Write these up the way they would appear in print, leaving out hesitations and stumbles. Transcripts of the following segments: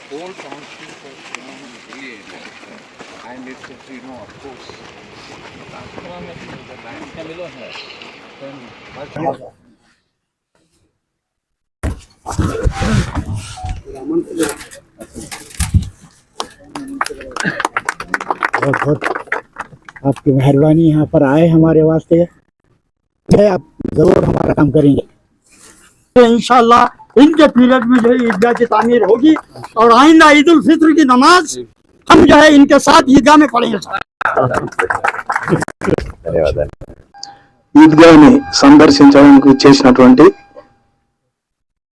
whole township was created, and it's of course, बहुत बहुत आपकी मेहरबानी यहाँ पर आए हमारे वास्ते है। आप जरूर हमारा काम करेंगे तो इंशाल्लाह इनके पीरियड में जो है ईदगाह की तामीर होगी और आइंदा ईद उल फित्र की नमाज हम जो है इनके साथ ईदगाह में पढ़ेंगे। ఈద్గాని సందర్శించడానికి చేసినటువంటి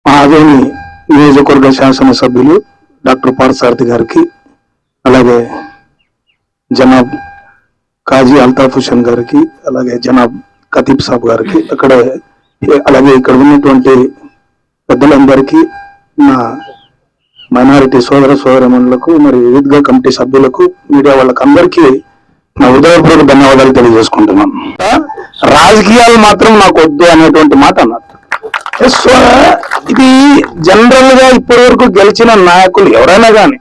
ఆదోని నియోజకవర్గ శాసనసభ్యులు డాక్టర్ పార్థసారథి గారికి, అలాగే జనాబ్ కాజీ అల్తాఫ్ హుసేన్ గారికి, అలాగే జనాబ్ ఖతీబ్ సాబ్ గారికి, అలాగే ఇక్కడ ఉన్నటువంటి పెద్దలందరికీ, నా మైనారిటీ సోదర సోదరమణులకు, మరి ఈద్గా కమిటీ సభ్యులకు, మీడియా వాళ్ళకి అందరికీ నా హృదయపూర్వక ధన్యవాదాలు తెలియజేసుకుంటున్నాను. రాజకీయాలు మాత్రం నాకు వద్దు అనేటువంటి మాట అన్నారు. సో ఇది జనరల్ గా ఇప్పటి వరకు గెలిచిన నాయకులు ఎవరైనా కానీ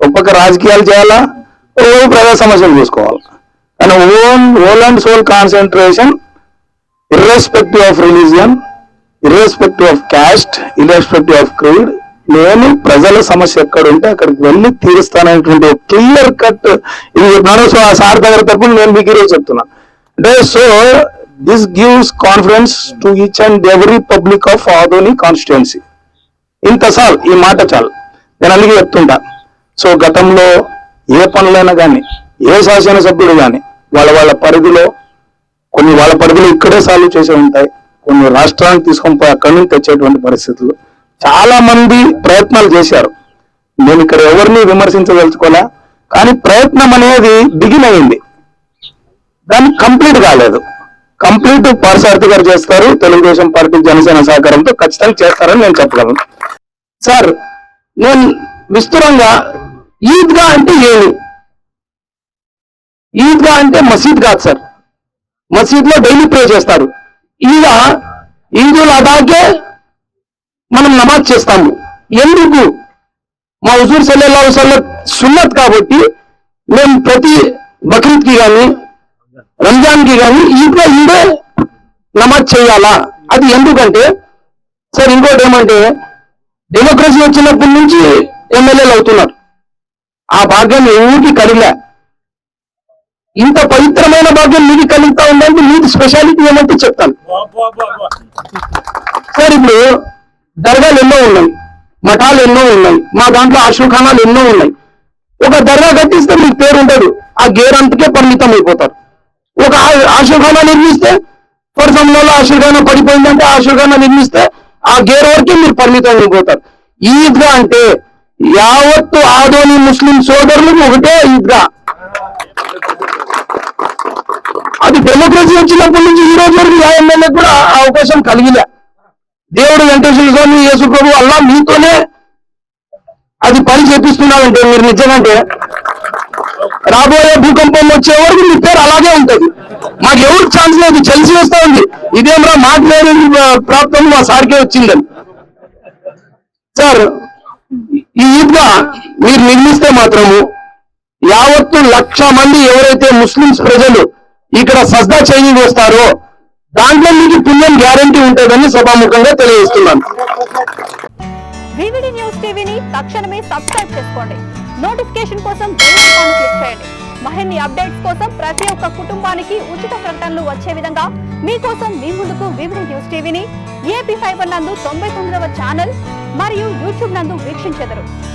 ఒక్కొక్క రాజకీయాలు చేయాలా, ప్రజా సమస్యలు చూసుకోవాలి. కానీ whole and sole concentration, irrespective of religion, irrespective of caste, irrespective of creed, నేను ప్రజల సమస్య ఎక్కడ ఉంటే అక్కడికి వెళ్ళి తీరుస్తాననేటువంటి క్లియర్ కట్ ఇది చెప్పినాను. సో ఆ సార్ దగ్గర తరపున నేను మీకు ఈరోజు చెప్తున్నా. అంటే so this gives confidence to each and every public of Adoni constituency. ఇంత చాలు, ఈ మాట చాలు. నేను అందుకే చెప్తుంటా. సో గతంలో ఏ పనులైనా కానీ, ఏ శాసనసభ్యుడు కానీ వాళ్ళ పరిధిలో, కొన్ని వాళ్ళ పరిధిలో ఇక్కడే సాల్వ్ చేసే ఉంటాయి, కొన్ని రాష్ట్రానికి తీసుకొని పోయి అక్కడి నుంచి తెచ్చేటువంటి పరిస్థితులు చాలా మంది ప్రయత్నాలు చేశారు. నేను ఇక్కడ ఎవరిని విమర్శించదలుచుకోలే, కానీ ప్రయత్నం అనేది బిగిన్ అయింది, దాన్ని కంప్లీట్ కాలేదు. కంప్లీట్ పార్థసారథి గారు చేస్తారు, తెలుగుదేశం పార్టీ జనసేన సహకారంతో ఖచ్చితంగా చేస్తారని నేను చెప్పగలను. సార్, నేను విస్తృతంగా ఈద్గా అంటే ఏమి? ఈద్గా అంటే మసీద్ కాదు సార్. మసీద్ లో డైలీ ప్రే చేస్తారు. ఈదుల్ అదాకే మనం నమాజ్ చేస్తాము. ఎందుకు? మా హుజూర్ సల్లల్లాహు అలైహి వసల్లం సున్నత్ కాబట్టి మేము ప్రతి బక్రీద్ కి కానీ, రంజాన్ కి కానీ ఈద్గా ఈడే నమాజ్ చేయాలా? అది ఎందుకంటే సార్, ఇంకోటి ఏమంటే డెమోక్రసీ వచ్చినప్పటి నుంచి ఎమ్మెల్యేలు అవుతున్నారు. ఆ భాగ్యం ఎవరికి కలిగలే. ఇంత పవిత్రమైన భాగ్యం మీకు కలుగుతా ఉందంటే మీకు స్పెషాలిటీ ఏమంటే చెప్తాను సార్. ఇప్పుడు దర్గాలు ఎన్నో ఉన్నాయి, మఠాలు ఎన్నో ఉన్నాయి, మా దాంట్లో ఆశ్రమఖానాలు ఎన్నో ఉన్నాయి. ఒక దర్గా కట్టిస్తే మీకు పేరు ఉండదు, ఆ గేరంతకే పరిమితం అయిపోతారు. ఒక ఆశ్రమఖానా నిర్మిస్తే పరిశ్రమలో ఆశ్రమఖానా పడిపోయిందంటే ఆశ్రమఖానా నిర్మిస్తే ఆ గేర్ వరకే మీరు పరిమితం అయిపోతారు. ఈద్గా అంటే యావత్తు ఆదోని ముస్లిం సోదరులకు ఒకటే ఈద్గా. అది డెమోక్రసీ వచ్చినప్పటి నుంచి ఈ రోజు వరకు ఆ ఎమ్మెల్యేకి కూడా ఆ అవకాశం కలిగిలే. దేవుడు వెంకటేశ్వర స్వామి, యేసు ప్రభు, అల్లా మీతోనే అది పని చేపిస్తున్నారంటే మీరు నిజంగా రాబోయే భూకంపం వచ్చే వరకు మీ పేరు అలాగే ఉంటుంది. మాకు ఎవరికి ఛాన్స్ లేదు, తెలిసి వస్తా ఉంది. ఇదేమరా మాకు లేని ప్రాప్తం మా సార్కే వచ్చిందని. సార్, ఈ ఈద్గా మీరు నిర్మిస్తే మాత్రము యావత్తు 1,00,000 మంది ఎవరైతే ముస్లిమ్స్ ప్రజలు ఇక్కడ సజ్దా చేయని వస్తారో దాంట్లో మీకు పుణ్యం గ్యారంటీ ఉంటుందని సభాముఖంగా తెలియజేస్తున్నాను. వివిడి న్యూస్ టీవీని తక్షణమే సబ్స్క్రైబ్ చేసుకోండి. నోటిఫికేషన్ కోసం బెల్ ఐకాన్ క్లిక్ చేయండి. మరిన్ని అప్డేట్స్ కోసం ప్రతి ఒక్క కుటుంబానికి ఉచిత ప్రకటనలు వచ్చే విధంగా మీకోసం మీ ముందుకు వివిడి న్యూస్ టీవీని AP5 నందు 99వ ఛానల్ మరియు యూట్యూబ్ నందు వీక్షించెదరు.